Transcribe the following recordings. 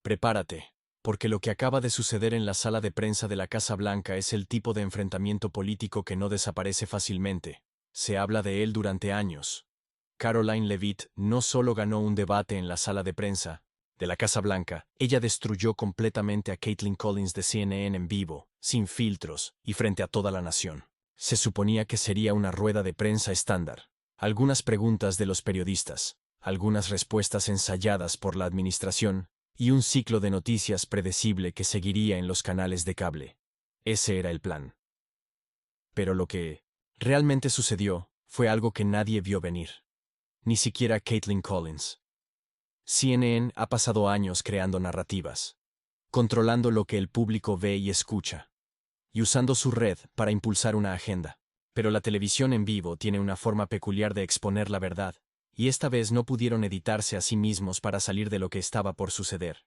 Prepárate, porque lo que acaba de suceder en la sala de prensa de la Casa Blanca es el tipo de enfrentamiento político que no desaparece fácilmente. Se habla de él durante años. Caroline Leavitt no solo ganó un debate en la sala de prensa de la Casa Blanca, ella destruyó completamente a Kaitlan Collins de CNN en vivo, sin filtros y frente a toda la nación. Se suponía que sería una rueda de prensa estándar. Algunas preguntas de los periodistas, algunas respuestas ensayadas por la administración y un ciclo de noticias predecible que seguiría en los canales de cable. Ese era el plan. Pero lo que realmente sucedió fue algo que nadie vio venir. Ni siquiera Kaitlan Collins. CNN ha pasado años creando narrativas, controlando lo que el público ve y escucha, y usando su red para impulsar una agenda. Pero la televisión en vivo tiene una forma peculiar de exponer la verdad, y esta vez no pudieron editarse a sí mismos para salir de lo que estaba por suceder.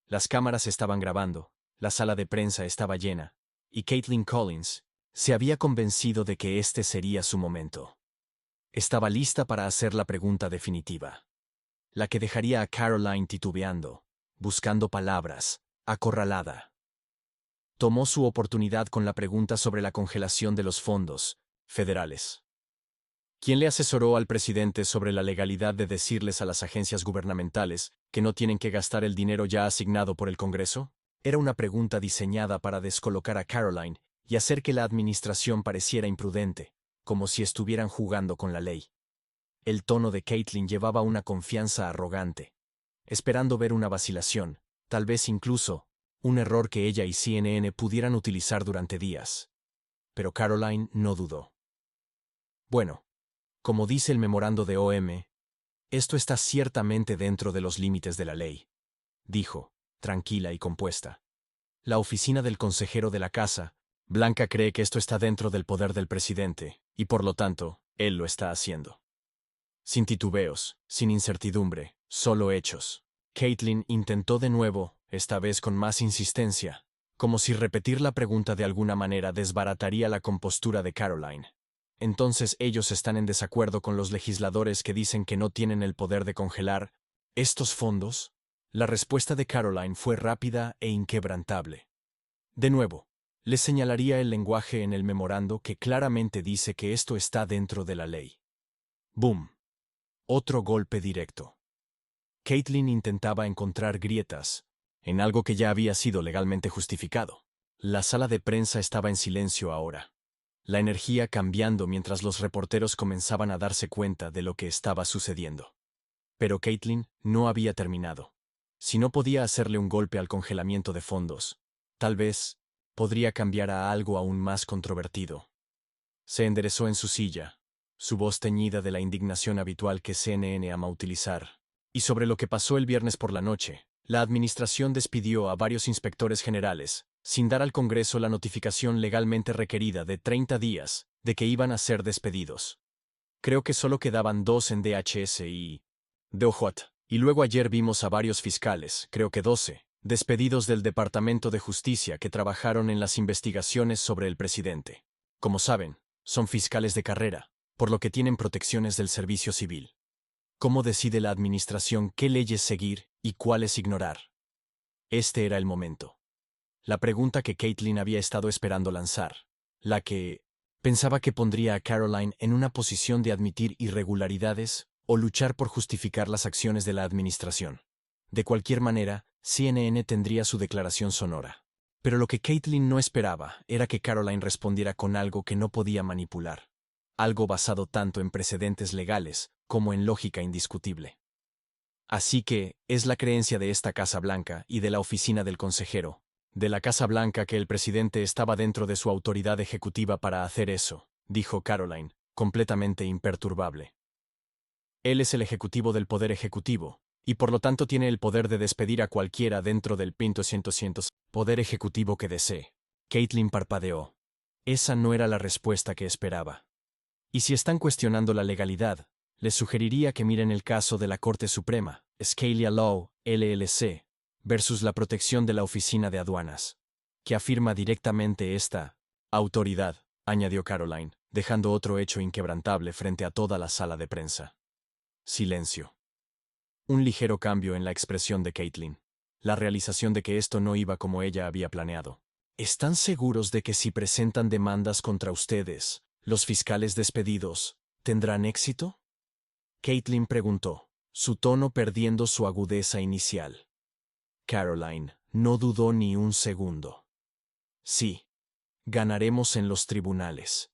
Las cámaras estaban grabando, la sala de prensa estaba llena, y Kaitlan Collins se había convencido de que este sería su momento. Estaba lista para hacer la pregunta definitiva, la que dejaría a Caroline titubeando, buscando palabras, acorralada. Tomó su oportunidad con la pregunta sobre la congelación de los fondos federales. ¿Quién le asesoró al presidente sobre la legalidad de decirles a las agencias gubernamentales que no tienen que gastar el dinero ya asignado por el Congreso? Era una pregunta diseñada para descolocar a Caroline y hacer que la administración pareciera imprudente, como si estuvieran jugando con la ley. El tono de Kaitlan llevaba una confianza arrogante, esperando ver una vacilación, tal vez incluso un error que ella y CNN pudieran utilizar durante días. Pero Caroline no dudó. Bueno, como dice el memorando de OM, esto está ciertamente dentro de los límites de la ley, dijo, tranquila y compuesta. La oficina del consejero de la Casa Blanca cree que esto está dentro del poder del presidente, y por lo tanto, él lo está haciendo. Sin titubeos, sin incertidumbre, solo hechos. Kaitlan intentó de nuevo, esta vez con más insistencia, como si repetir la pregunta de alguna manera desbarataría la compostura de Caroline. Entonces ellos están en desacuerdo con los legisladores que dicen que no tienen el poder de congelar estos fondos. La respuesta de Caroline fue rápida e inquebrantable. De nuevo, les señalaría el lenguaje en el memorando que claramente dice que esto está dentro de la ley. ¡Boom! Otro golpe directo. Kaitlan intentaba encontrar grietas en algo que ya había sido legalmente justificado. La sala de prensa estaba en silencio ahora, la energía cambiando mientras los reporteros comenzaban a darse cuenta de lo que estaba sucediendo. Pero Kaitlan no había terminado. Si no podía hacerle un golpe al congelamiento de fondos, tal vez podría cambiar a algo aún más controvertido. Se enderezó en su silla, su voz teñida de la indignación habitual que CNN ama utilizar. Y sobre lo que pasó el viernes por la noche, la administración despidió a varios inspectores generales, sin dar al Congreso la notificación legalmente requerida de 30 días de que iban a ser despedidos. Creo que solo quedaban 2 en DHS y DOJ. Y luego ayer vimos a varios fiscales, creo que 12, despedidos del Departamento de Justicia que trabajaron en las investigaciones sobre el presidente. Como saben, son fiscales de carrera, por lo que tienen protecciones del servicio civil. ¿Cómo decide la administración qué leyes seguir y cuáles ignorar? Este era el momento. La pregunta que Kaitlan había estado esperando lanzar. La que pensaba que pondría a Caroline en una posición de admitir irregularidades o luchar por justificar las acciones de la administración. De cualquier manera, CNN tendría su declaración sonora. Pero lo que Kaitlan no esperaba era que Caroline respondiera con algo que no podía manipular. Algo basado tanto en precedentes legales como en lógica indiscutible. Así que, es la creencia de esta Casa Blanca y de la oficina del consejero de la Casa Blanca que el presidente estaba dentro de su autoridad ejecutiva para hacer eso, dijo Caroline, completamente imperturbable. Él es el ejecutivo del poder ejecutivo, y por lo tanto tiene el poder de despedir a cualquiera dentro del poder ejecutivo que desee. Kaitlan parpadeó. Esa no era la respuesta que esperaba. Y si están cuestionando la legalidad, les sugeriría que miren el caso de la Corte Suprema, Scalia Law, LLC, versus la protección de la Oficina de Aduanas, que afirma directamente esta autoridad, añadió Caroline, dejando otro hecho inquebrantable frente a toda la sala de prensa. Silencio. Un ligero cambio en la expresión de Kaitlan. la realización de que esto no iba como ella había planeado. ¿Están seguros de que si presentan demandas contra ustedes, los fiscales despedidos, tendrán éxito? Caitlin preguntó, su tono perdiendo su agudeza inicial. Caroline no dudó ni un segundo. Sí, ganaremos en los tribunales.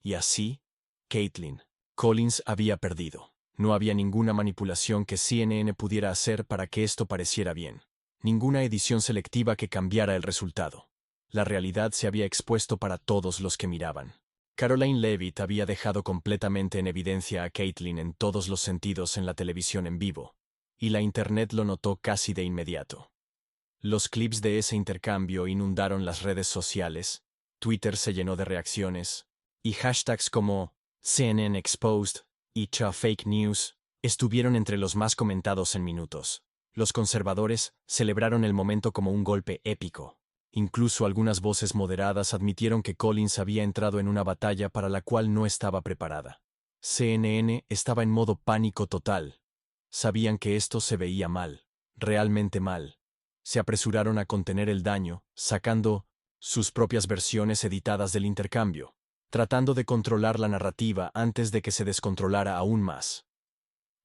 Y así, Caitlin, Collins había perdido. No había ninguna manipulación que CNN pudiera hacer para que esto pareciera bien. Ninguna edición selectiva que cambiara el resultado. La realidad se había expuesto para todos los que miraban. Caroline Leavitt había dejado completamente en evidencia a Caitlin en todos los sentidos en la televisión en vivo, y la Internet lo notó casi de inmediato. Los clips de ese intercambio inundaron las redes sociales, Twitter se llenó de reacciones, y hashtags como CNN Exposed y Cha Fake News estuvieron entre los más comentados en minutos. Los conservadores celebraron el momento como un golpe épico. Incluso algunas voces moderadas admitieron que Collins había entrado en una batalla para la cual no estaba preparada. CNN estaba en modo pánico total. Sabían que esto se veía mal, realmente mal. Se apresuraron a contener el daño, sacando sus propias versiones editadas del intercambio, tratando de controlar la narrativa antes de que se descontrolara aún más.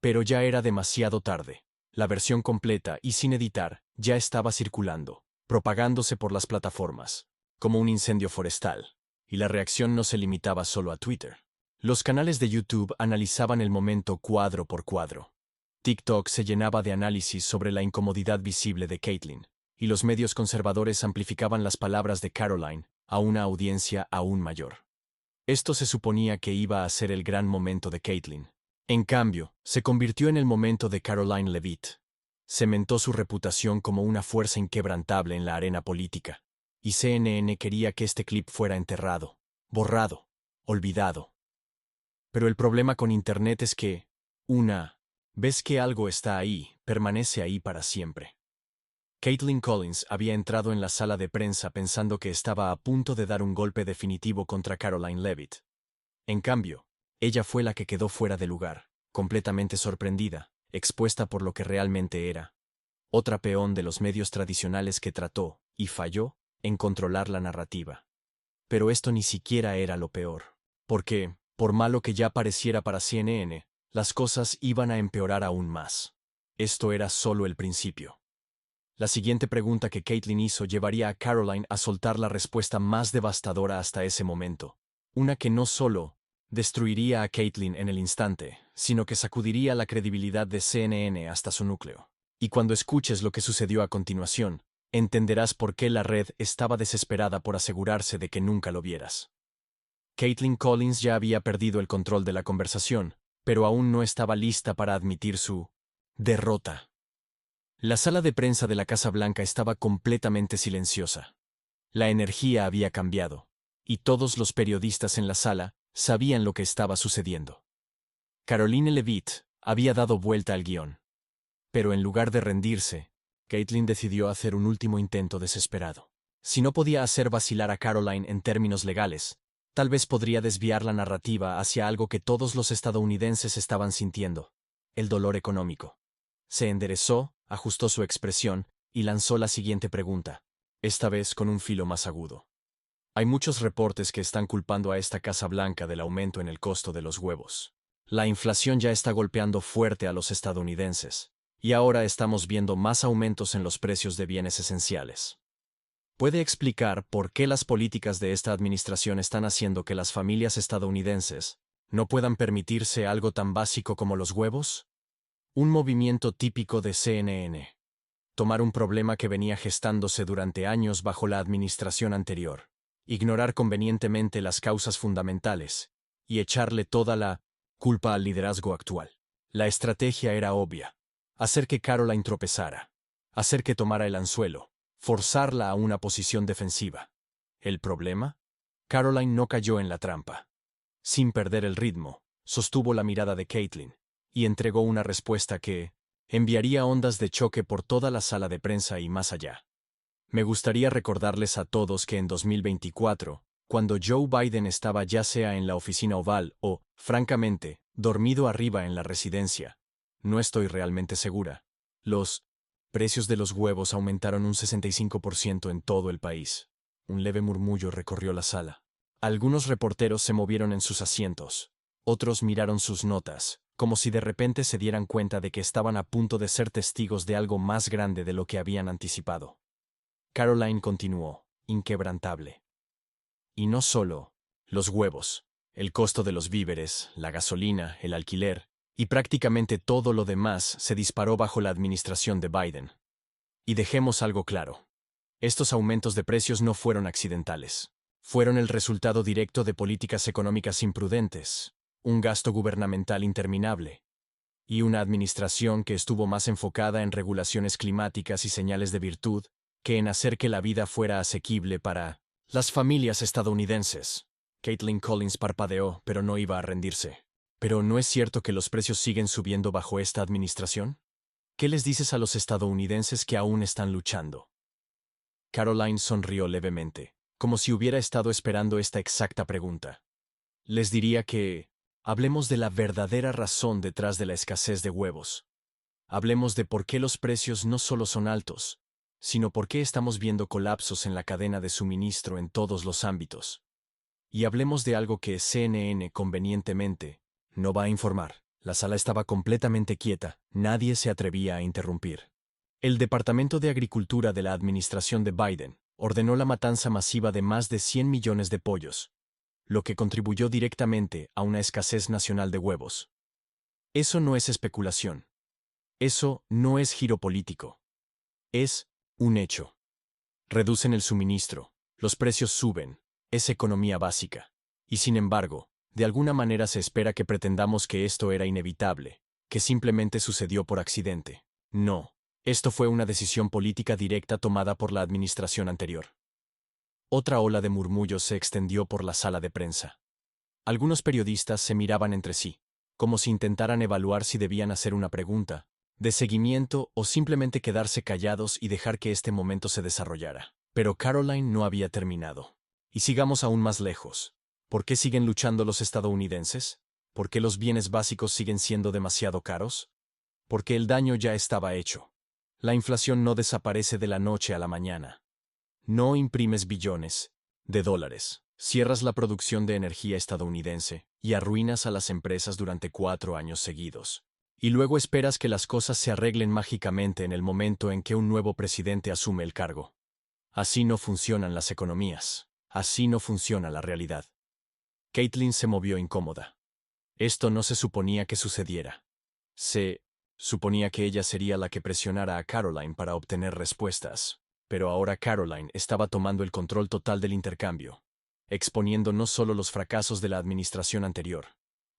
Pero ya era demasiado tarde. La versión completa y sin editar ya estaba circulando, propagándose por las plataformas, como un incendio forestal. Y la reacción no se limitaba solo a Twitter. Los canales de YouTube analizaban el momento cuadro por cuadro. TikTok se llenaba de análisis sobre la incomodidad visible de Caitlin, y los medios conservadores amplificaban las palabras de Caroline a una audiencia aún mayor. Esto se suponía que iba a ser el gran momento de Caitlin. En cambio, se convirtió en el momento de Caroline Leavitt. Cementó su reputación como una fuerza inquebrantable en la arena política, y CNN quería que este clip fuera enterrado, borrado, olvidado. Pero el problema con Internet es que, ves que algo está ahí, permanece ahí para siempre. Caitlin Collins había entrado en la sala de prensa pensando que estaba a punto de dar un golpe definitivo contra Caroline Leavitt. En cambio, ella fue la que quedó fuera de lugar, completamente sorprendida, expuesta por lo que realmente era. Otra peón de los medios tradicionales que trató, y falló, en controlar la narrativa. Pero esto ni siquiera era lo peor. Porque, por malo que ya pareciera para CNN, las cosas iban a empeorar aún más. Esto era solo el principio. La siguiente pregunta que Caitlin hizo llevaría a Caroline a soltar la respuesta más devastadora hasta ese momento. Una que no solo destruiría a Caitlin en el instante, sino que sacudiría la credibilidad de CNN hasta su núcleo. Y cuando escuches lo que sucedió a continuación, entenderás por qué la red estaba desesperada por asegurarse de que nunca lo vieras. Caitlin Collins ya había perdido el control de la conversación, pero aún no estaba lista para admitir su derrota. La sala de prensa de la Casa Blanca estaba completamente silenciosa. La energía había cambiado, y todos los periodistas en la sala sabían lo que estaba sucediendo. Caroline Leavitt había dado vuelta al guión. Pero en lugar de rendirse, Caitlin decidió hacer un último intento desesperado. Si no podía hacer vacilar a Caroline en términos legales, tal vez podría desviar la narrativa hacia algo que todos los estadounidenses estaban sintiendo: el dolor económico. Se enderezó, ajustó su expresión y lanzó la siguiente pregunta, esta vez con un filo más agudo. Hay muchos reportes que están culpando a esta Casa Blanca del aumento en el costo de los huevos. La inflación ya está golpeando fuerte a los estadounidenses, y ahora estamos viendo más aumentos en los precios de bienes esenciales. ¿Puede explicar por qué las políticas de esta administración están haciendo que las familias estadounidenses no puedan permitirse algo tan básico como los huevos? Un movimiento típico de CNN. Tomar un problema que venía gestándose durante años bajo la administración anterior, ignorar convenientemente las causas fundamentales y echarle toda la culpa al liderazgo actual. La estrategia era obvia: hacer que Caroline tropezara, hacer que tomara el anzuelo, forzarla a una posición defensiva. ¿El problema? Caroline no cayó en la trampa. Sin perder el ritmo, sostuvo la mirada de Caitlin y entregó una respuesta que enviaría ondas de choque por toda la sala de prensa y más allá. Me gustaría recordarles a todos que en 2024, cuando Joe Biden estaba ya sea en la oficina oval o, francamente, dormido arriba en la residencia, no estoy realmente segura, los Precios de los huevos aumentaron un 65% en todo el país. Un leve murmullo recorrió la sala. Algunos reporteros se movieron en sus asientos. Otros miraron sus notas, como si de repente se dieran cuenta de que estaban a punto de ser testigos de algo más grande de lo que habían anticipado. Caroline continuó, inquebrantable. Y no solo los huevos, el costo de los víveres, la gasolina, el alquiler, y prácticamente todo lo demás se disparó bajo la administración de Biden. Y dejemos algo claro. Estos aumentos de precios no fueron accidentales. Fueron el resultado directo de políticas económicas imprudentes, un gasto gubernamental interminable, y una administración que estuvo más enfocada en regulaciones climáticas y señales de virtud que en hacer que la vida fuera asequible para las familias estadounidenses. Caitlin Collins parpadeó, pero no iba a rendirse. ¿Pero no es cierto que los precios siguen subiendo bajo esta administración? ¿Qué les dices a los estadounidenses que aún están luchando? Caroline sonrió levemente, como si hubiera estado esperando esta exacta pregunta. Les diría que hablemos de la verdadera razón detrás de la escasez de huevos. Hablemos de por qué los precios no solo son altos, sino por qué estamos viendo colapsos en la cadena de suministro en todos los ámbitos. Y hablemos de algo que CNN convenientemente no va a informar. La sala estaba completamente quieta, nadie se atrevía a interrumpir. El Departamento de Agricultura de la administración de Biden ordenó la matanza masiva de más de 100 millones de pollos, lo que contribuyó directamente a una escasez nacional de huevos. Eso no es especulación. Eso no es giro político. Es un hecho. Reducen el suministro, los precios suben, es economía básica. Y sin embargo, de alguna manera se espera que pretendamos que esto era inevitable, que simplemente sucedió por accidente. No, esto fue una decisión política directa tomada por la administración anterior. Otra ola de murmullos se extendió por la sala de prensa. Algunos periodistas se miraban entre sí, como si intentaran evaluar si debían hacer una pregunta de seguimiento o simplemente quedarse callados y dejar que este momento se desarrollara. Pero Caroline no había terminado. Y sigamos aún más lejos. ¿Por qué siguen luchando los estadounidenses? ¿Por qué los bienes básicos siguen siendo demasiado caros? Porque el daño ya estaba hecho. La inflación no desaparece de la noche a la mañana. No imprimes billones de dólares, cierras la producción de energía estadounidense y arruinas a las empresas durante 4 años seguidos. Y luego esperas que las cosas se arreglen mágicamente en el momento en que un nuevo presidente asume el cargo. Así no funcionan las economías. Así no funciona la realidad. Caitlin se movió incómoda. Esto no se suponía que sucediera. Se suponía que ella sería la que presionara a Caroline para obtener respuestas. Pero ahora Caroline estaba tomando el control total del intercambio, exponiendo no solo los fracasos de la administración anterior,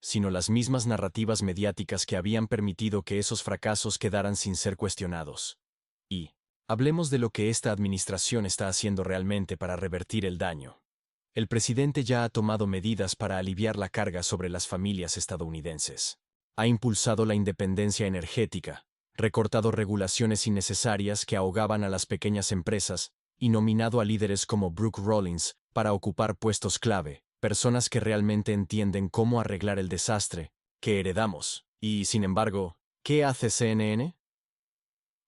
sino las mismas narrativas mediáticas que habían permitido que esos fracasos quedaran sin ser cuestionados. Y hablemos de lo que esta administración está haciendo realmente para revertir el daño. El presidente ya ha tomado medidas para aliviar la carga sobre las familias estadounidenses. Ha impulsado la independencia energética, recortado regulaciones innecesarias que ahogaban a las pequeñas empresas y nominado a líderes como Brooke Rollins para ocupar puestos clave, personas que realmente entienden cómo arreglar el desastre que heredamos. Y, sin embargo, ¿qué hace CNN?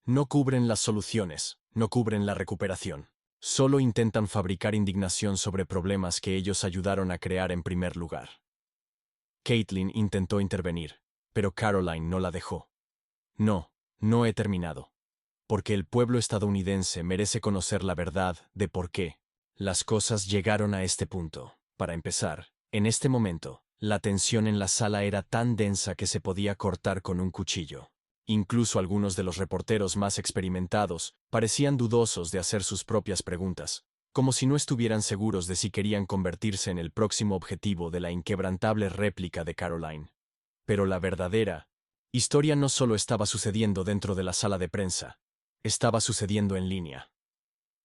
No cubren las soluciones, no cubren la recuperación. Solo intentan fabricar indignación sobre problemas que ellos ayudaron a crear en primer lugar. Caitlin intentó intervenir, pero Caroline no la dejó. No he terminado. Porque el pueblo estadounidense merece conocer la verdad de por qué las cosas llegaron a este punto. Para empezar, en este momento, la tensión en la sala era tan densa que se podía cortar con un cuchillo. Incluso algunos de los reporteros más experimentados parecían dudosos de hacer sus propias preguntas, como si no estuvieran seguros de si querían convertirse en el próximo objetivo de la inquebrantable réplica de Caroline. Pero la verdadera historia no solo estaba sucediendo dentro de la sala de prensa, estaba sucediendo en línea.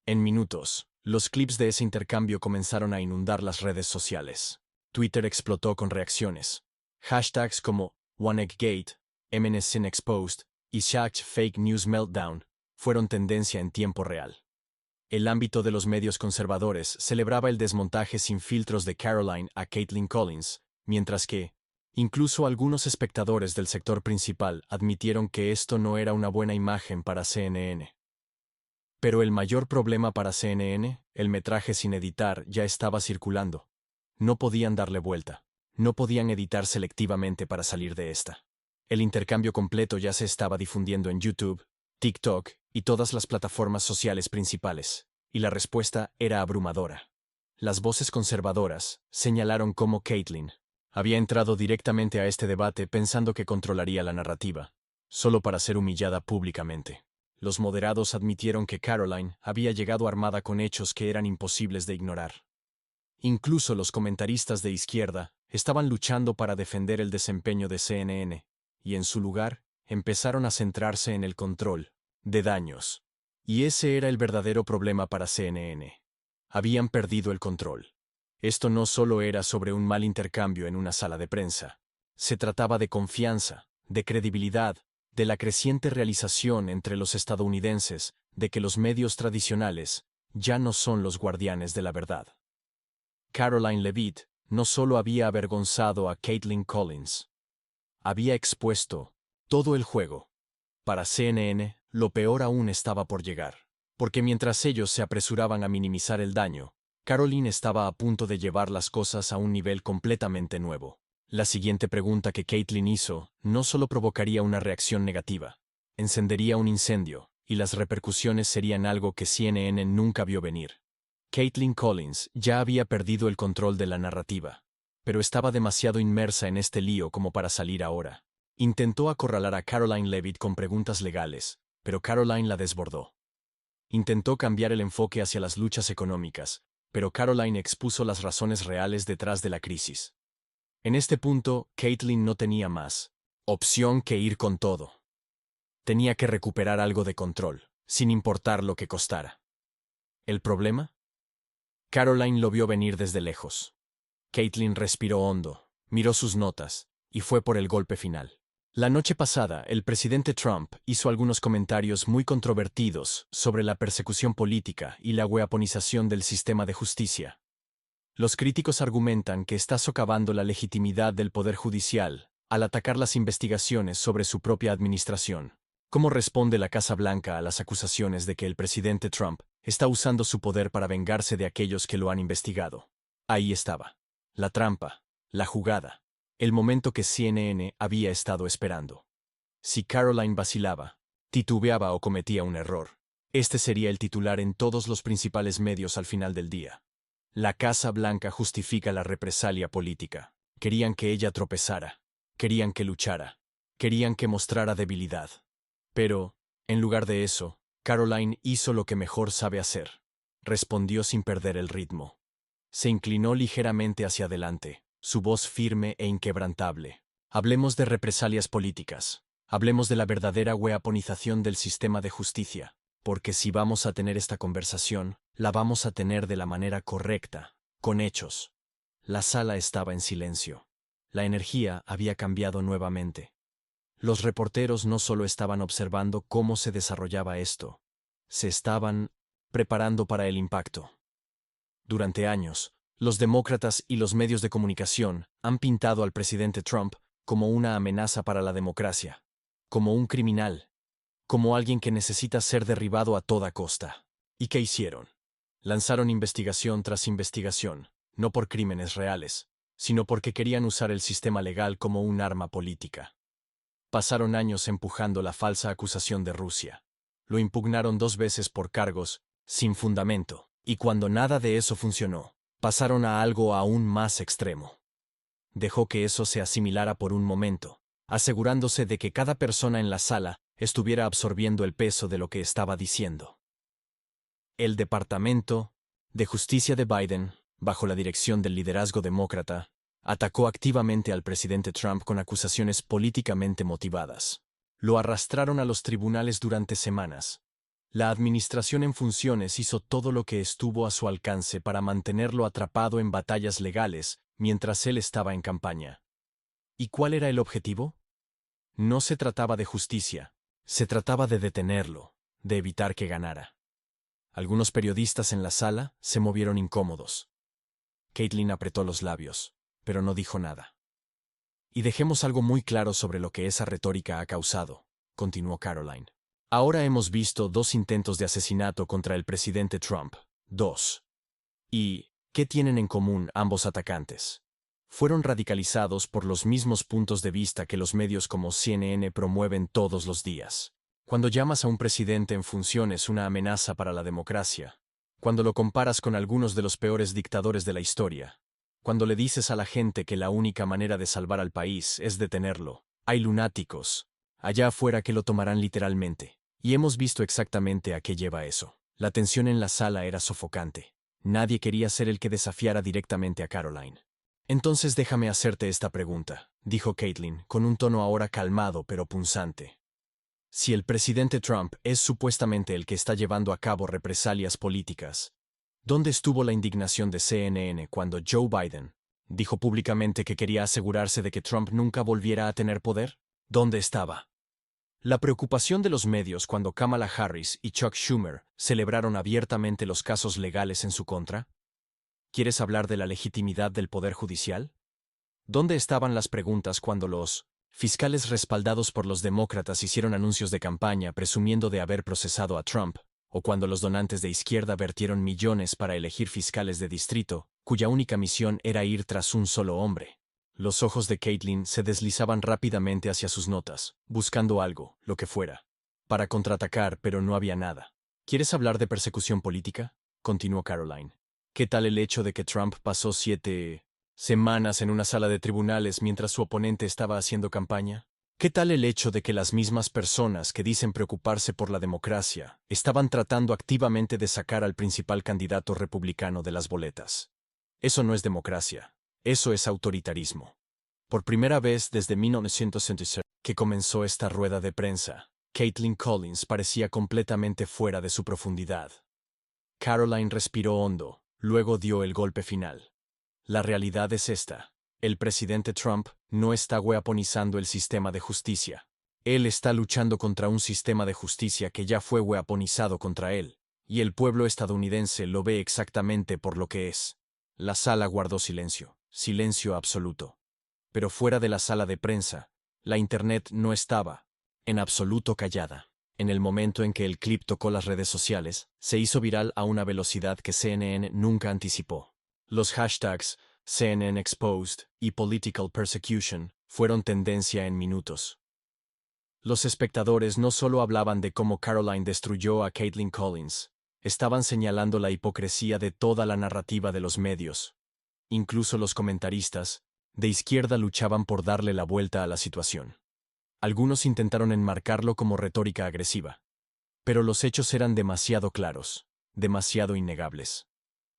En minutos, los clips de ese intercambio comenzaron a inundar las redes sociales. Twitter explotó con reacciones. Hashtags como OneEggGate, MSN Exposed y Shaq Fake News Meltdown fueron tendencia en tiempo real. El ámbito de los medios conservadores celebraba el desmontaje sin filtros de Caroline a Caitlin Collins, mientras que Incluso algunos espectadores del sector principal admitieron que esto no era una buena imagen para CNN. Pero el mayor problema para CNN, el metraje sin editar, ya estaba circulando. No podían darle vuelta. No podían editar selectivamente para salir de esta. El intercambio completo ya se estaba difundiendo en YouTube, TikTok y todas las plataformas sociales principales, y la respuesta era abrumadora. Las voces conservadoras señalaron cómo Caitlyn había entrado directamente a este debate pensando que controlaría la narrativa, solo para ser humillada públicamente. Los moderados admitieron que Caroline había llegado armada con hechos que eran imposibles de ignorar. Incluso los comentaristas de izquierda estaban luchando para defender el desempeño de CNN, y en su lugar, empezaron a centrarse en el control de daños. Y ese era el verdadero problema para CNN. Habían perdido el control. Esto no solo era sobre un mal intercambio en una sala de prensa. Se trataba de confianza, de credibilidad, de la creciente realización entre los estadounidenses de que los medios tradicionales ya no son los guardianes de la verdad. Caroline Leavitt no solo había avergonzado a Caitlin Collins, había expuesto todo el juego. Para CNN, lo peor aún estaba por llegar, porque mientras ellos se apresuraban a minimizar el daño, Caroline estaba a punto de llevar las cosas a un nivel completamente nuevo. La siguiente pregunta que Caitlin hizo no solo provocaría una reacción negativa, encendería un incendio, y las repercusiones serían algo que CNN nunca vio venir. Caitlin Collins ya había perdido el control de la narrativa, pero estaba demasiado inmersa en este lío como para salir ahora. Intentó acorralar a Caroline Leavitt con preguntas legales, pero Caroline la desbordó. Intentó cambiar el enfoque hacia las luchas económicas, pero Caroline expuso las razones reales detrás de la crisis. En este punto, Caitlin no tenía más opción que ir con todo. Tenía que recuperar algo de control, sin importar lo que costara. ¿El problema? Caroline lo vio venir desde lejos. Caitlin respiró hondo, miró sus notas, y fue por el golpe final. La noche pasada, el presidente Trump hizo algunos comentarios muy controvertidos sobre la persecución política y la weaponización del sistema de justicia. Los críticos argumentan que está socavando la legitimidad del Poder Judicial al atacar las investigaciones sobre su propia administración. ¿Cómo responde la Casa Blanca a las acusaciones de que el presidente Trump está usando su poder para vengarse de aquellos que lo han investigado? Ahí estaba. La trampa, la jugada, el momento que CNN había estado esperando. Si Caroline vacilaba, titubeaba o cometía un error, este sería el titular en todos los principales medios al final del día. La Casa Blanca justifica la represalia política. Querían que ella tropezara, querían que luchara, querían que mostrara debilidad. Pero, en lugar de eso, Caroline hizo lo que mejor sabe hacer. Respondió sin perder el ritmo. Se inclinó ligeramente hacia adelante, su voz firme e inquebrantable. Hablemos de represalias políticas. Hablemos de la verdadera weaponización del sistema de justicia. Porque si vamos a tener esta conversación, la vamos a tener de la manera correcta, con hechos. La sala estaba en silencio. La energía había cambiado nuevamente. Los reporteros no solo estaban observando cómo se desarrollaba esto, se estaban preparando para el impacto. Durante años, los demócratas y los medios de comunicación han pintado al presidente Trump como una amenaza para la democracia, como un criminal, como alguien que necesita ser derribado a toda costa. ¿Y qué hicieron? Lanzaron investigación tras investigación, no por crímenes reales, sino porque querían usar el sistema legal como un arma política. Pasaron años empujando la falsa acusación de Rusia. Lo impugnaron 2 veces por cargos sin fundamento, y cuando nada de eso funcionó, pasaron a algo aún más extremo. Dejó que eso se asimilara por un momento, asegurándose de que cada persona en la sala estuviera absorbiendo el peso de lo que estaba diciendo. El Departamento de Justicia de Biden, bajo la dirección del liderazgo demócrata, atacó activamente al presidente Trump con acusaciones políticamente motivadas. Lo arrastraron a los tribunales durante semanas. La administración en funciones hizo todo lo que estuvo a su alcance para mantenerlo atrapado en batallas legales mientras él estaba en campaña. ¿Y cuál era el objetivo? No se trataba de justicia, se trataba de detenerlo, de evitar que ganara. Algunos periodistas en la sala se movieron incómodos. Caitlin apretó los labios, pero no dijo nada. Y dejemos algo muy claro sobre lo que esa retórica ha causado, continuó Caroline. Ahora hemos visto 2 intentos de asesinato contra el presidente Trump. 2. ¿Y qué tienen en común ambos atacantes? Fueron radicalizados por los mismos puntos de vista que los medios como CNN promueven todos los días. Cuando llamas a un presidente en funciones una amenaza para la democracia, cuando lo comparas con algunos de los peores dictadores de la historia, cuando le dices a la gente que la única manera de salvar al país es detenerlo, hay lunáticos allá afuera que lo tomarán literalmente. Y hemos visto exactamente a qué lleva eso. La tensión en la sala era sofocante. Nadie quería ser el que desafiara directamente a Caroline. Entonces déjame hacerte esta pregunta, dijo Caitlin, con un tono ahora calmado pero punzante. Si el presidente Trump es supuestamente el que está llevando a cabo represalias políticas, ¿dónde estuvo la indignación de CNN cuando Joe Biden dijo públicamente que quería asegurarse de que Trump nunca volviera a tener poder? ¿Dónde estaba la preocupación de los medios cuando Kamala Harris y Chuck Schumer celebraron abiertamente los casos legales en su contra? ¿Quieres hablar de la legitimidad del Poder Judicial? ¿Dónde estaban las preguntas cuando los fiscales respaldados por los demócratas hicieron anuncios de campaña presumiendo de haber procesado a Trump, o cuando los donantes de izquierda vertieron millones para elegir fiscales de distrito, cuya única misión era ir tras un solo hombre? Los ojos de Caitlin se deslizaban rápidamente hacia sus notas, buscando algo, lo que fuera, para contraatacar, pero no había nada. ¿Quieres hablar de persecución política? Continuó Caroline. ¿Qué tal el hecho de que Trump pasó 7 semanas en una sala de tribunales mientras su oponente estaba haciendo campaña? ¿Qué tal el hecho de que las mismas personas que dicen preocuparse por la democracia estaban tratando activamente de sacar al principal candidato republicano de las boletas? Eso no es democracia. Eso es autoritarismo. Por primera vez desde 1966 que comenzó esta rueda de prensa, Caitlin Collins parecía completamente fuera de su profundidad. Caroline respiró hondo, luego dio el golpe final. La realidad es esta. El presidente Trump no está weaponizando el sistema de justicia. Él está luchando contra un sistema de justicia que ya fue weaponizado contra él, y el pueblo estadounidense lo ve exactamente por lo que es. La sala guardó silencio. Silencio absoluto. Pero fuera de la sala de prensa, la Internet no estaba, en absoluto callada. En el momento en que el clip tocó las redes sociales, se hizo viral a una velocidad que CNN nunca anticipó. Los hashtags CNN Exposed y Political Persecution fueron tendencia en minutos. Los espectadores no solo hablaban de cómo Caroline destruyó a Caitlin Collins, estaban señalando la hipocresía de toda la narrativa de los medios. Incluso los comentaristas de izquierda luchaban por darle la vuelta a la situación. Algunos intentaron enmarcarlo como retórica agresiva. Pero los hechos eran demasiado claros, demasiado innegables.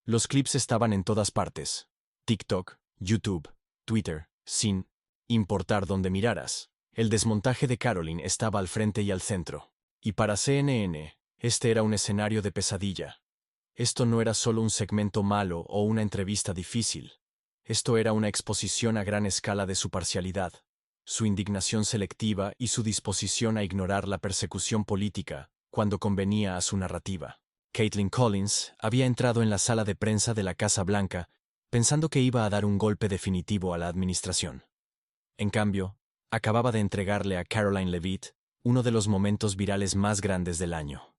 Los clips estaban en todas partes. TikTok, YouTube, Twitter, sin importar dónde miraras. El desmontaje de Caroline estaba al frente y al centro. Y para CNN, este era un escenario de pesadilla. Esto no era solo un segmento malo o una entrevista difícil. Esto era una exposición a gran escala de su parcialidad, su indignación selectiva y su disposición a ignorar la persecución política cuando convenía a su narrativa. Caitlin Collins había entrado en la sala de prensa de la Casa Blanca pensando que iba a dar un golpe definitivo a la administración. En cambio, acababa de entregarle a Caroline Leavitt uno de los momentos virales más grandes del año.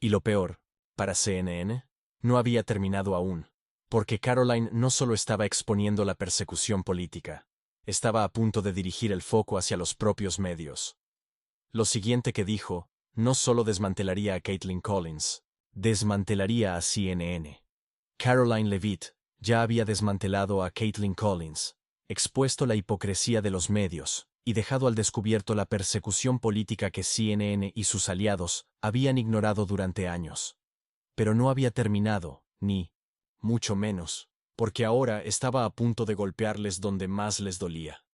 Y lo peor, para CNN, no había terminado aún, porque Caroline no solo estaba exponiendo la persecución política, estaba a punto de dirigir el foco hacia los propios medios. Lo siguiente que dijo no solo desmantelaría a Caitlin Collins, desmantelaría a CNN. Caroline Leavitt ya había desmantelado a Caitlin Collins, expuesto la hipocresía de los medios y dejado al descubierto la persecución política que CNN y sus aliados habían ignorado durante años. Pero no había terminado, ni, mucho menos, porque ahora estaba a punto de golpearles donde más les dolía.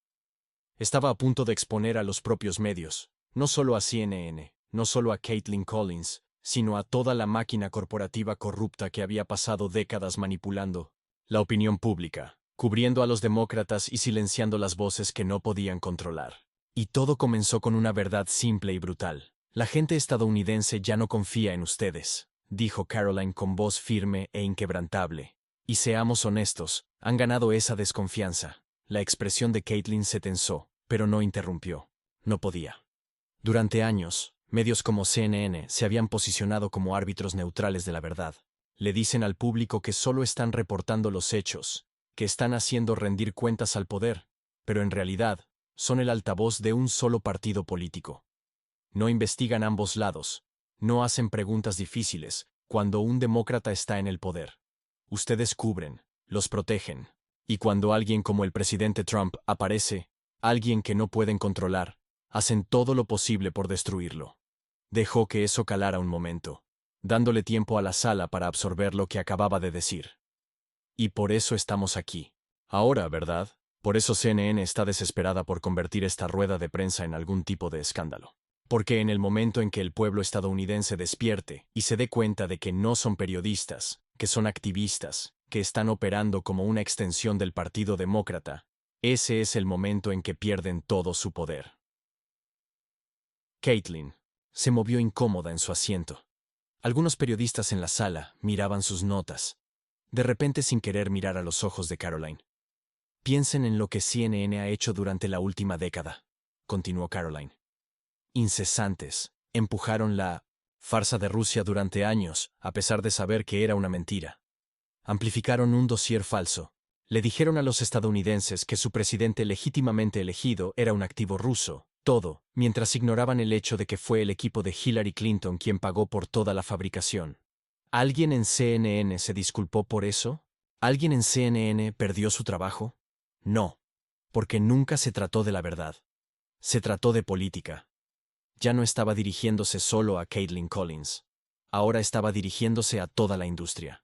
Estaba a punto de exponer a los propios medios, no solo a CNN, no solo a Caitlin Collins, sino a toda la máquina corporativa corrupta que había pasado décadas manipulando la opinión pública, cubriendo a los demócratas y silenciando las voces que no podían controlar. Y todo comenzó con una verdad simple y brutal. La gente estadounidense ya no confía en ustedes, dijo Caroline con voz firme e inquebrantable. Y seamos honestos, han ganado esa desconfianza. La expresión de Caitlin se tensó, pero no interrumpió. No podía. Durante años, medios como CNN se habían posicionado como árbitros neutrales de la verdad. Le dicen al público que solo están reportando los hechos, que están haciendo rendir cuentas al poder, pero en realidad, son el altavoz de un solo partido político. No investigan ambos lados, no hacen preguntas difíciles cuando un demócrata está en el poder. Ustedes cubren, los protegen, y cuando alguien como el presidente Trump aparece, alguien que no pueden controlar, hacen todo lo posible por destruirlo. Dejó que eso calara un momento, dándole tiempo a la sala para absorber lo que acababa de decir. Y por eso estamos aquí. Ahora, ¿verdad? Por eso CNN está desesperada por convertir esta rueda de prensa en algún tipo de escándalo. Porque en el momento en que el pueblo estadounidense despierte y se dé cuenta de que no son periodistas, que son activistas, que están operando como una extensión del Partido Demócrata, ese es el momento en que pierden todo su poder. Caitlin se movió incómoda en su asiento. Algunos periodistas en la sala miraban sus notas, de repente sin querer mirar a los ojos de Caroline. Piensen en lo que CNN ha hecho durante la última década, continuó Caroline. Incesantes, empujaron la farsa de Rusia durante años, a pesar de saber que era una mentira. Amplificaron un dossier falso. Le dijeron a los estadounidenses que su presidente legítimamente elegido era un activo ruso, todo, mientras ignoraban el hecho de que fue el equipo de Hillary Clinton quien pagó por toda la fabricación. ¿Alguien en CNN se disculpó por eso? ¿Alguien en CNN perdió su trabajo? No, porque nunca se trató de la verdad. Se trató de política. Ya no estaba dirigiéndose solo a Caitlin Collins. Ahora estaba dirigiéndose a toda la industria.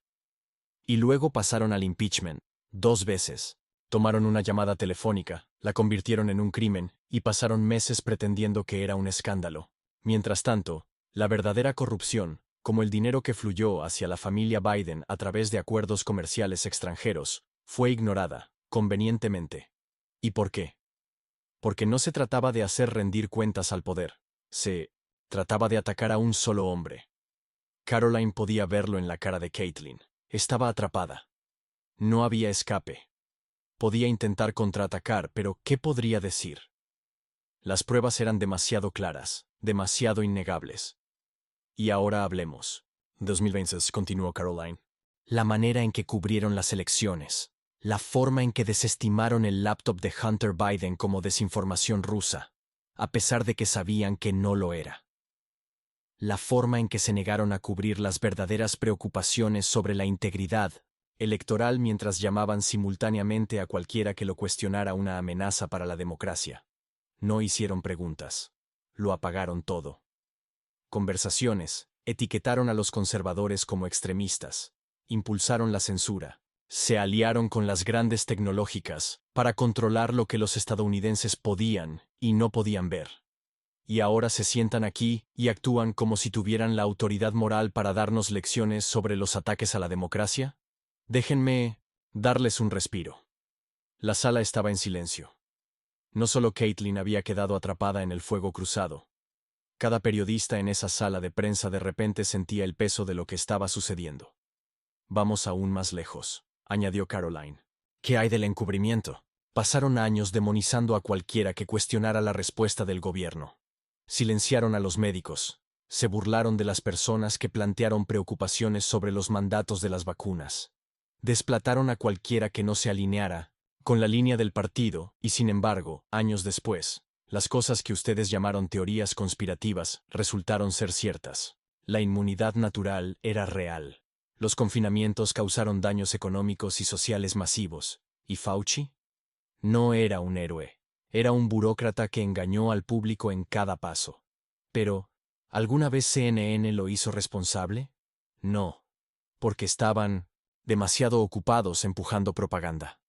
Y luego pasaron al impeachment, 2 veces. Tomaron una llamada telefónica, la convirtieron en un crimen, y pasaron meses pretendiendo que era un escándalo. Mientras tanto, la verdadera corrupción, como el dinero que fluyó hacia la familia Biden a través de acuerdos comerciales extranjeros, fue ignorada, convenientemente. ¿Y por qué? Porque no se trataba de hacer rendir cuentas al poder. Se trataba de atacar a un solo hombre. Caroline podía verlo en la cara de Caitlin. Estaba atrapada. No había escape. Podía intentar contraatacar, pero ¿qué podría decir? Las pruebas eran demasiado claras, demasiado innegables. Y ahora hablemos. 2020, continuó Caroline. La manera en que cubrieron las elecciones. La forma en que desestimaron el laptop de Hunter Biden como desinformación rusa, a pesar de que sabían que no lo era. La forma en que se negaron a cubrir las verdaderas preocupaciones sobre la integridad electoral mientras llamaban simultáneamente a cualquiera que lo cuestionara una amenaza para la democracia. No hicieron preguntas. Lo apagaron todo. Conversaciones, etiquetaron a los conservadores como extremistas, impulsaron la censura, se aliaron con las grandes tecnológicas para controlar lo que los estadounidenses podían y no podían ver. Y ahora se sientan aquí y actúan como si tuvieran la autoridad moral para darnos lecciones sobre los ataques a la democracia. Déjenme darles un respiro. La sala estaba en silencio. No solo Caitlin había quedado atrapada en el fuego cruzado. Cada periodista en esa sala de prensa de repente sentía el peso de lo que estaba sucediendo. Vamos aún más lejos, añadió Caroline. ¿Qué hay del encubrimiento? Pasaron años demonizando a cualquiera que cuestionara la respuesta del gobierno. Silenciaron a los médicos. Se burlaron de las personas que plantearon preocupaciones sobre los mandatos de las vacunas. Desplataron a cualquiera que no se alineara con la línea del partido, y sin embargo, años después, las cosas que ustedes llamaron teorías conspirativas resultaron ser ciertas. La inmunidad natural era real. Los confinamientos causaron daños económicos y sociales masivos. ¿Y Fauci? No era un héroe. Era un burócrata que engañó al público en cada paso. Pero, ¿alguna vez CNN lo hizo responsable? No, porque estaban demasiado ocupados empujando propaganda.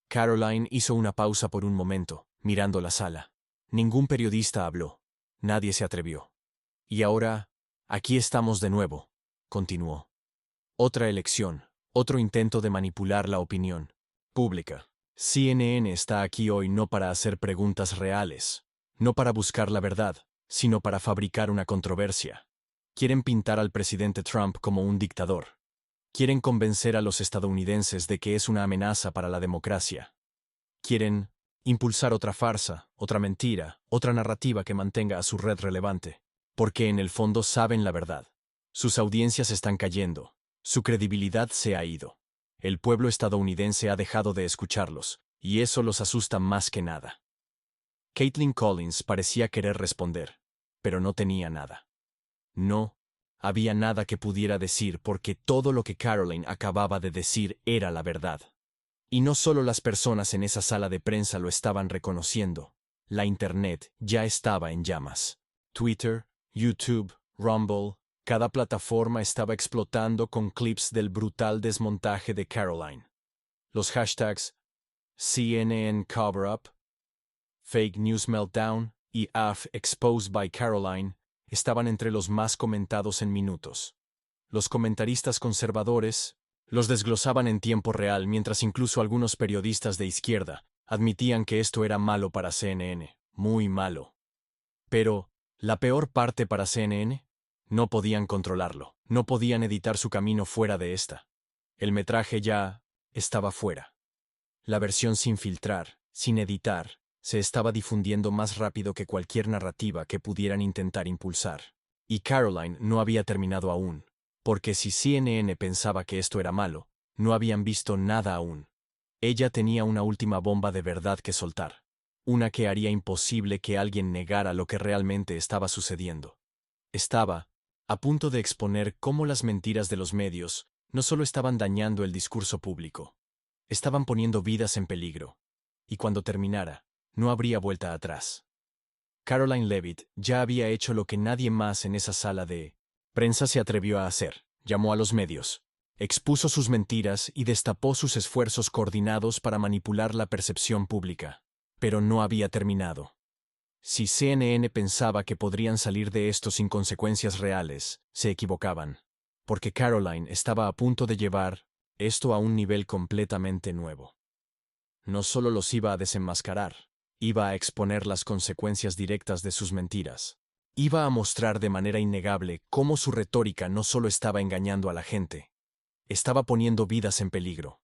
Caroline hizo una pausa por un momento, mirando la sala. Ningún periodista habló. Nadie se atrevió. Y ahora, aquí estamos de nuevo, continuó. Otra elección, otro intento de manipular la opinión pública. CNN está aquí hoy no para hacer preguntas reales, no para buscar la verdad, sino para fabricar una controversia. Quieren pintar al presidente Trump como un dictador. Quieren convencer a los estadounidenses de que es una amenaza para la democracia. Quieren impulsar otra farsa, otra mentira, otra narrativa que mantenga a su red relevante, porque en el fondo saben la verdad. Sus audiencias están cayendo, su credibilidad se ha ido. El pueblo estadounidense ha dejado de escucharlos, y eso los asusta más que nada. Caitlin Collins parecía querer responder, pero no tenía nada. No había nada que pudiera decir porque todo lo que Caroline acababa de decir era la verdad. Y no solo las personas en esa sala de prensa lo estaban reconociendo, la Internet ya estaba en llamas. Twitter, YouTube, Rumble, cada plataforma estaba explotando con clips del brutal desmontaje de Caroline. Los hashtags CNN Cover Up, Fake News Meltdown y AF Exposed by Caroline estaban entre los más comentados en minutos. Los comentaristas conservadores los desglosaban en tiempo real, mientras incluso algunos periodistas de izquierda admitían que esto era malo para CNN, muy malo. Pero, ¿la peor parte para CNN? No podían controlarlo, no podían editar su camino fuera de esta. El metraje ya estaba fuera. La versión sin filtrar, sin editar, se estaba difundiendo más rápido que cualquier narrativa que pudieran intentar impulsar. Y Caroline no había terminado aún, porque si CNN pensaba que esto era malo, no habían visto nada aún. Ella tenía una última bomba de verdad que soltar, una que haría imposible que alguien negara lo que realmente estaba sucediendo. Estaba a punto de exponer cómo las mentiras de los medios no solo estaban dañando el discurso público, estaban poniendo vidas en peligro. Y cuando terminara, no habría vuelta atrás. Caroline Leavitt ya había hecho lo que nadie más en esa sala de prensa se atrevió a hacer. Llamó a los medios, expuso sus mentiras y destapó sus esfuerzos coordinados para manipular la percepción pública. Pero no había terminado. Si CNN pensaba que podrían salir de esto sin consecuencias reales, se equivocaban, porque Caroline estaba a punto de llevar esto a un nivel completamente nuevo. No solo los iba a desenmascarar, iba a exponer las consecuencias directas de sus mentiras. Iba a mostrar de manera innegable cómo su retórica no solo estaba engañando a la gente, estaba poniendo vidas en peligro.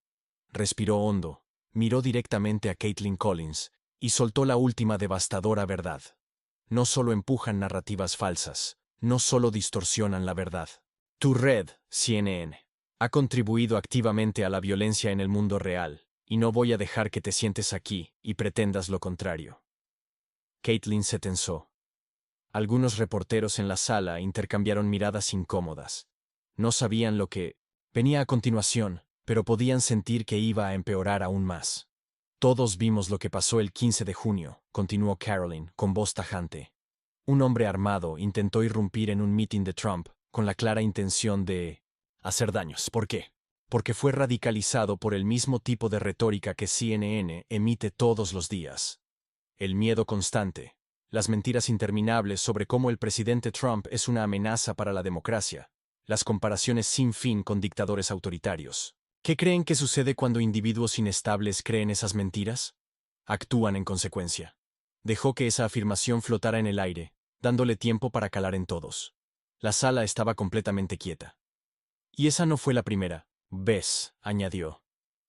Respiró hondo, miró directamente a Caitlin Collins y soltó la última devastadora verdad. No solo empujan narrativas falsas, no solo distorsionan la verdad. Tu red, CNN, ha contribuido activamente a la violencia en el mundo real, y no voy a dejar que te sientes aquí y pretendas lo contrario. Caitlin se tensó. Algunos reporteros en la sala intercambiaron miradas incómodas. No sabían lo que venía a continuación, pero podían sentir que iba a empeorar aún más. Todos vimos lo que pasó el 15 de junio, continuó Caroline, con voz tajante. Un hombre armado intentó irrumpir en un mitin de Trump, con la clara intención de hacer daños. ¿Por qué? Porque fue radicalizado por el mismo tipo de retórica que CNN emite todos los días. El miedo constante, las mentiras interminables sobre cómo el presidente Trump es una amenaza para la democracia, las comparaciones sin fin con dictadores autoritarios. ¿Qué creen que sucede cuando individuos inestables creen esas mentiras? Actúan en consecuencia. Dejó que esa afirmación flotara en el aire, dándole tiempo para calar en todos. La sala estaba completamente quieta. Y esa no fue la primera vez, añadió.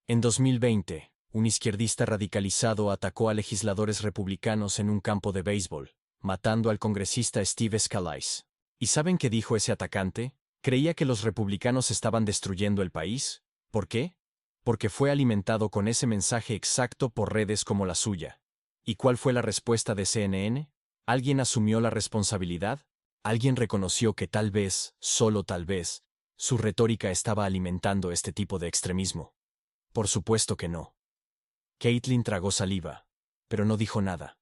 En 2020, un izquierdista radicalizado atacó a legisladores republicanos en un campo de béisbol, matando al congresista Steve Scalise. ¿Y saben qué dijo ese atacante? Creía que los republicanos estaban destruyendo el país. ¿Por qué? Porque fue alimentado con ese mensaje exacto por redes como la suya. ¿Y cuál fue la respuesta de CNN? ¿Alguien asumió la responsabilidad? ¿Alguien reconoció que tal vez, solo tal vez, su retórica estaba alimentando este tipo de extremismo? Por supuesto que no. Caitlin tragó saliva, pero no dijo nada.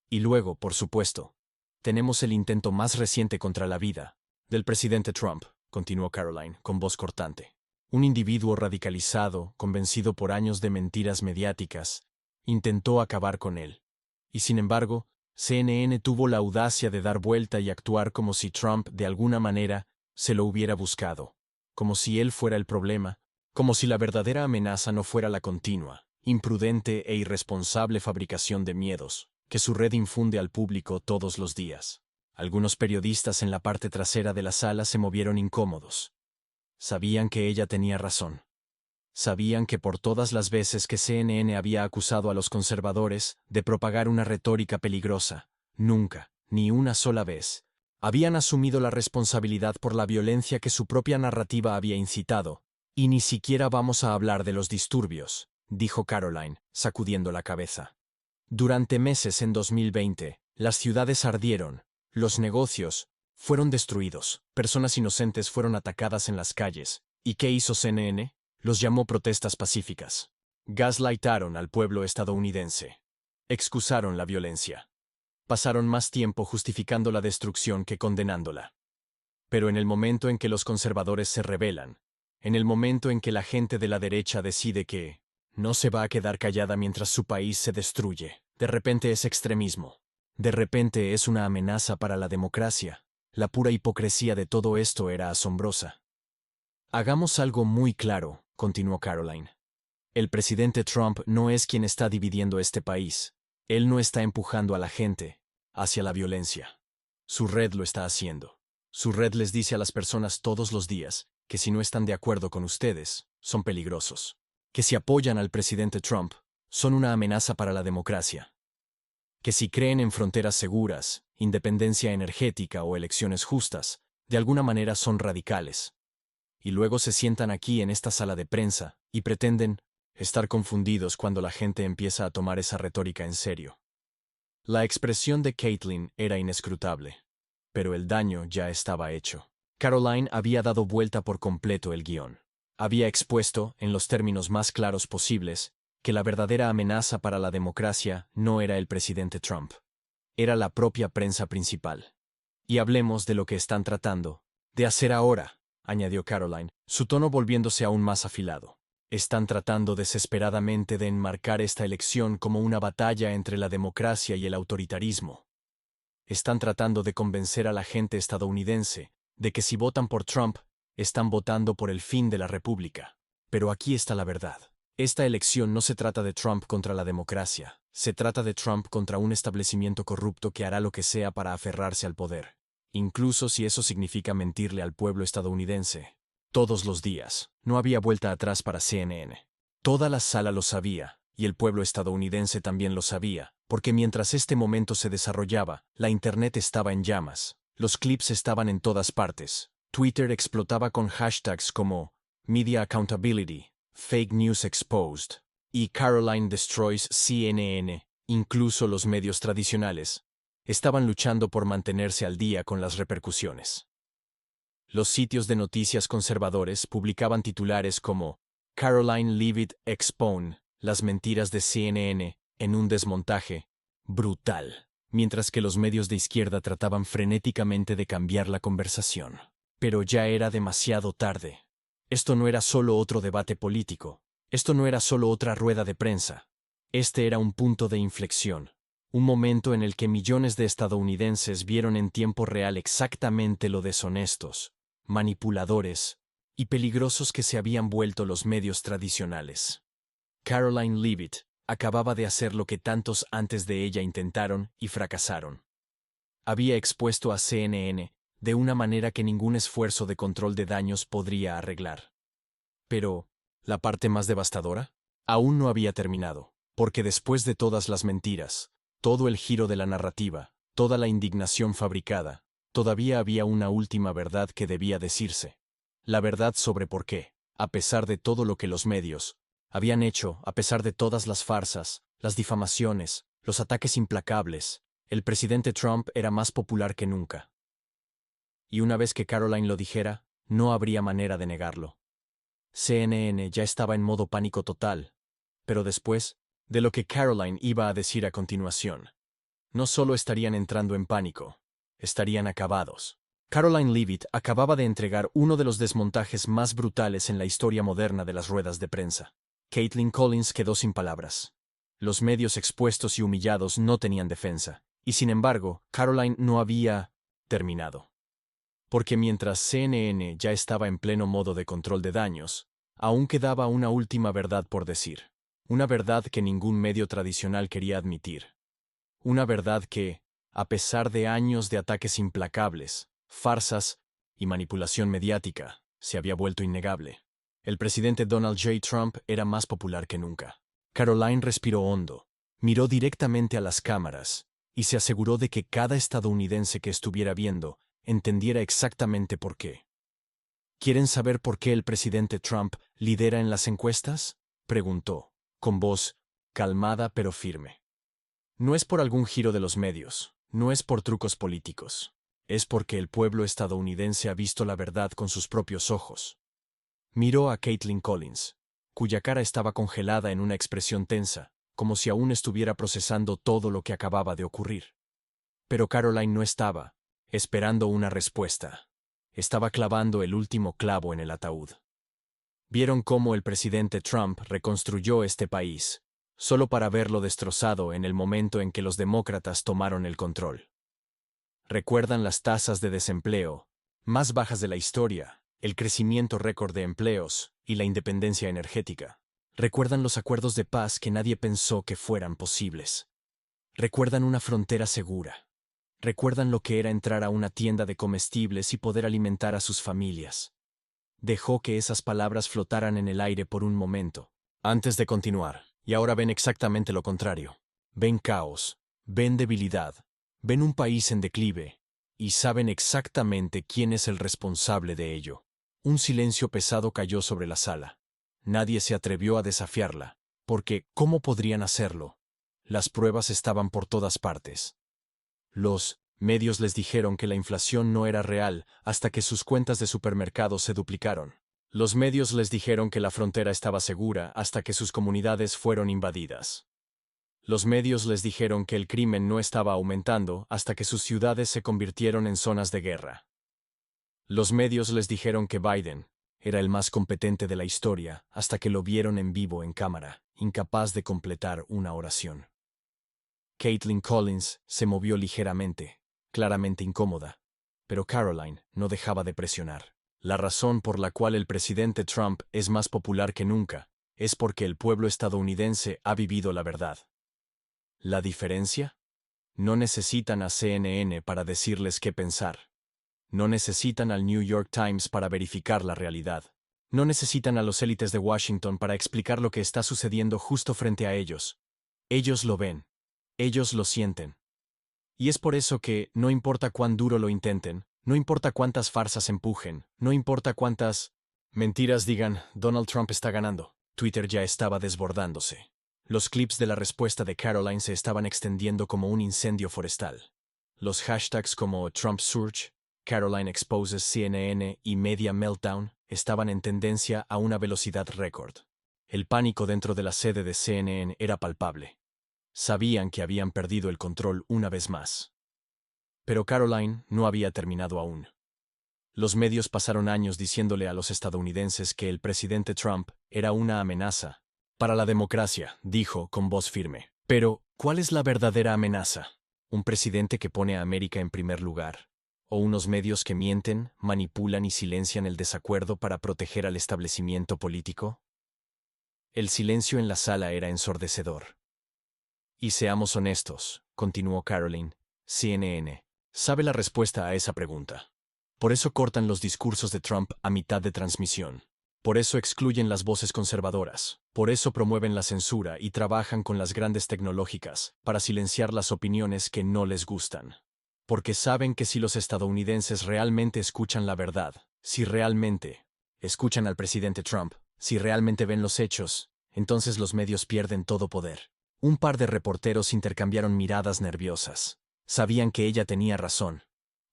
Y luego, por supuesto, tenemos el intento más reciente contra la vida del presidente Trump, continuó Caroline, con voz cortante. Un individuo radicalizado, convencido por años de mentiras mediáticas, intentó acabar con él. Y sin embargo, CNN tuvo la audacia de dar vuelta y actuar como si Trump, de alguna manera, se lo hubiera buscado, como si él fuera el problema, como si la verdadera amenaza no fuera la continua, imprudente e irresponsable fabricación de miedos que su red infunde al público todos los días. Algunos periodistas en la parte trasera de la sala se movieron incómodos. Sabían que ella tenía razón. Sabían que por todas las veces que CNN había acusado a los conservadores de propagar una retórica peligrosa, nunca, ni una sola vez, habían asumido la responsabilidad por la violencia que su propia narrativa había incitado. Y ni siquiera vamos a hablar de los disturbios, dijo Caroline, sacudiendo la cabeza. Durante meses en 2020, las ciudades ardieron, los negocios fueron destruidos, personas inocentes fueron atacadas en las calles. ¿Y qué hizo CNN? Los llamó protestas pacíficas. Gaslightaron al pueblo estadounidense. Excusaron la violencia. Pasaron más tiempo justificando la destrucción que condenándola. Pero en el momento en que los conservadores se rebelan, en el momento en que la gente de la derecha decide que no se va a quedar callada mientras su país se destruye, de repente es extremismo. De repente es una amenaza para la democracia. La pura hipocresía de todo esto era asombrosa. Hagamos algo muy claro, continuó Caroline. El presidente Trump no es quien está dividiendo este país. Él no está empujando a la gente hacia la violencia. Su red lo está haciendo. Su red les dice a las personas todos los días que si no están de acuerdo con ustedes, son peligrosos. Que si apoyan al presidente Trump, son una amenaza para la democracia. Que si creen en fronteras seguras, independencia energética o elecciones justas, de alguna manera son radicales. Y luego se sientan aquí en esta sala de prensa y pretenden estar confundidos cuando la gente empieza a tomar esa retórica en serio. La expresión de Caitlin era inescrutable, pero el daño ya estaba hecho. Caroline había dado vuelta por completo el guión. Había expuesto, en los términos más claros posibles, que la verdadera amenaza para la democracia no era el presidente Trump. Era la propia prensa principal. Y hablemos de lo que están tratando de hacer ahora, añadió Caroline, su tono volviéndose aún más afilado. Están tratando desesperadamente de enmarcar esta elección como una batalla entre la democracia y el autoritarismo. Están tratando de convencer a la gente estadounidense de que si votan por Trump, están votando por el fin de la República. Pero aquí está la verdad. Esta elección no se trata de Trump contra la democracia, se trata de Trump contra un establecimiento corrupto que hará lo que sea para aferrarse al poder, incluso si eso significa mentirle al pueblo estadounidense. Todos los días, no había vuelta atrás para CNN. Toda la sala lo sabía, y el pueblo estadounidense también lo sabía, porque mientras este momento se desarrollaba, la Internet estaba en llamas, los clips estaban en todas partes, Twitter explotaba con hashtags como Media Accountability, Fake News Exposed, y Caroline Destroys CNN, incluso los medios tradicionales, estaban luchando por mantenerse al día con las repercusiones. Los sitios de noticias conservadores publicaban titulares como Caroline Leavitt Expone, las mentiras de CNN, en un desmontaje brutal, mientras que los medios de izquierda trataban frenéticamente de cambiar la conversación. Pero ya era demasiado tarde. Esto no era solo otro debate político, esto no era solo otra rueda de prensa. Este era un punto de inflexión, un momento en el que millones de estadounidenses vieron en tiempo real exactamente lo deshonestos, manipuladores y peligrosos que se habían vuelto los medios tradicionales. Caroline Leavitt acababa de hacer lo que tantos antes de ella intentaron y fracasaron. Había expuesto a CNN de una manera que ningún esfuerzo de control de daños podría arreglar. Pero, ¿la parte más devastadora? Aún no había terminado, porque después de todas las mentiras, todo el giro de la narrativa, toda la indignación fabricada, todavía había una última verdad que debía decirse. La verdad sobre por qué, a pesar de todo lo que los medios habían hecho, a pesar de todas las farsas, las difamaciones, los ataques implacables, el presidente Trump era más popular que nunca. Y una vez que Caroline lo dijera, no habría manera de negarlo. CNN ya estaba en modo pánico total, pero después, de lo que Caroline iba a decir a continuación, no solo estarían entrando en pánico, estarían acabados. Caroline Leavitt acababa de entregar uno de los desmontajes más brutales en la historia moderna de las ruedas de prensa. Caitlin Collins quedó sin palabras. Los medios expuestos y humillados no tenían defensa, y sin embargo, Caroline no había terminado. Porque mientras CNN ya estaba en pleno modo de control de daños, aún quedaba una última verdad por decir. Una verdad que ningún medio tradicional quería admitir. Una verdad que, a pesar de años de ataques implacables, farsas y manipulación mediática, se había vuelto innegable. El presidente Donald J. Trump era más popular que nunca. Caroline respiró hondo, miró directamente a las cámaras y se aseguró de que cada estadounidense que estuviera viendo entendiera exactamente por qué. ¿Quieren saber por qué el presidente Trump lidera en las encuestas?, preguntó, con voz calmada pero firme. No es por algún giro de los medios, no es por trucos políticos. Es porque el pueblo estadounidense ha visto la verdad con sus propios ojos. Miró a Caitlin Collins, cuya cara estaba congelada en una expresión tensa, como si aún estuviera procesando todo lo que acababa de ocurrir. Pero Caroline no estaba esperando una respuesta. Estaba clavando el último clavo en el ataúd. Vieron cómo el presidente Trump reconstruyó este país, solo para verlo destrozado en el momento en que los demócratas tomaron el control. Recuerdan las tasas de desempleo más bajas de la historia, el crecimiento récord de empleos y la independencia energética. Recuerdan los acuerdos de paz que nadie pensó que fueran posibles. Recuerdan una frontera segura. Recuerdan lo que era entrar a una tienda de comestibles y poder alimentar a sus familias. Dejó que esas palabras flotaran en el aire por un momento, antes de continuar, y ahora ven exactamente lo contrario. Ven caos, ven debilidad, ven un país en declive, y saben exactamente quién es el responsable de ello. Un silencio pesado cayó sobre la sala. Nadie se atrevió a desafiarla, porque ¿cómo podrían hacerlo? Las pruebas estaban por todas partes. Los medios les dijeron que la inflación no era real hasta que sus cuentas de supermercados se duplicaron. Los medios les dijeron que la frontera estaba segura hasta que sus comunidades fueron invadidas. Los medios les dijeron que el crimen no estaba aumentando hasta que sus ciudades se convirtieron en zonas de guerra. Los medios les dijeron que Biden era el más competente de la historia hasta que lo vieron en vivo en cámara, incapaz de completar una oración. Caitlin Collins se movió ligeramente, claramente incómoda, pero Caroline no dejaba de presionar. La razón por la cual el presidente Trump es más popular que nunca es porque el pueblo estadounidense ha vivido la verdad. ¿La diferencia? No necesitan a CNN para decirles qué pensar. No necesitan al New York Times para verificar la realidad. No necesitan a los élites de Washington para explicar lo que está sucediendo justo frente a ellos. Ellos lo ven. Ellos lo sienten. Y es por eso que, no importa cuán duro lo intenten, no importa cuántas farsas empujen, no importa cuántas mentiras digan, Donald Trump está ganando. Twitter ya estaba desbordándose. Los clips de la respuesta de Caroline se estaban extendiendo como un incendio forestal. Los hashtags como Trump Surge, Caroline Exposes CNN y Media Meltdown estaban en tendencia a una velocidad récord. El pánico dentro de la sede de CNN era palpable. Sabían que habían perdido el control una vez más. Pero Caroline no había terminado aún. Los medios pasaron años diciéndole a los estadounidenses que el presidente Trump era una amenaza para la democracia, dijo con voz firme. Pero, ¿cuál es la verdadera amenaza? ¿Un presidente que pone a América en primer lugar? ¿O unos medios que mienten, manipulan y silencian el desacuerdo para proteger al establecimiento político? El silencio en la sala era ensordecedor. Y seamos honestos, continuó Caroline, CNN sabe la respuesta a esa pregunta. Por eso cortan los discursos de Trump a mitad de transmisión. Por eso excluyen las voces conservadoras. Por eso promueven la censura y trabajan con las grandes tecnológicas para silenciar las opiniones que no les gustan. Porque saben que si los estadounidenses realmente escuchan la verdad, si realmente escuchan al presidente Trump, si realmente ven los hechos, entonces los medios pierden todo poder. Un par de reporteros intercambiaron miradas nerviosas. Sabían que ella tenía razón.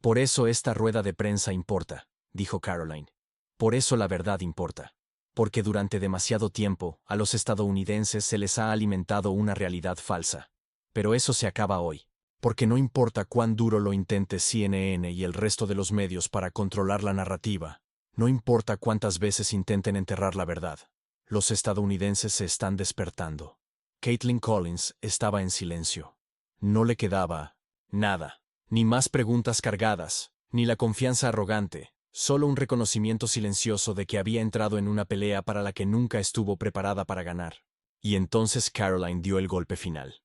Por eso esta rueda de prensa importa, dijo Caroline. Por eso la verdad importa. Porque durante demasiado tiempo a los estadounidenses se les ha alimentado una realidad falsa. Pero eso se acaba hoy. Porque no importa cuán duro lo intente CNN y el resto de los medios para controlar la narrativa, no importa cuántas veces intenten enterrar la verdad, los estadounidenses se están despertando. Caitlin Collins estaba en silencio. No le quedaba nada, ni más preguntas cargadas, ni la confianza arrogante, solo un reconocimiento silencioso de que había entrado en una pelea para la que nunca estuvo preparada para ganar. Y entonces Caroline dio el golpe final.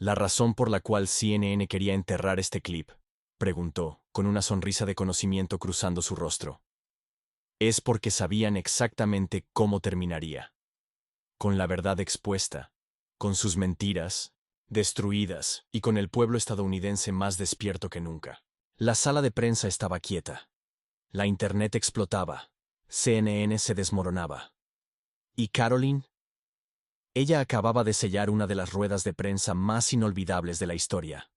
¿La razón por la cual CNN quería enterrar este clip?, preguntó, con una sonrisa de conocimiento cruzando su rostro. es porque sabían exactamente cómo terminaría. Con la verdad expuesta, con sus mentiras destruidas y con el pueblo estadounidense más despierto que nunca. La sala de prensa estaba quieta. La internet explotaba. CNN se desmoronaba. ¿Y Caroline? Ella acababa de sellar una de las ruedas de prensa más inolvidables de la historia.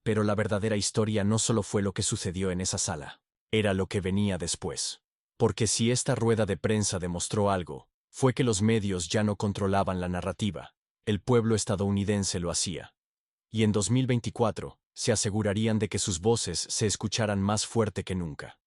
Pero la verdadera historia no solo fue lo que sucedió en esa sala, era lo que venía después. Porque si esta rueda de prensa demostró algo, fue que los medios ya no controlaban la narrativa, el pueblo estadounidense lo hacía. Y en 2024, se asegurarían de que sus voces se escucharan más fuerte que nunca.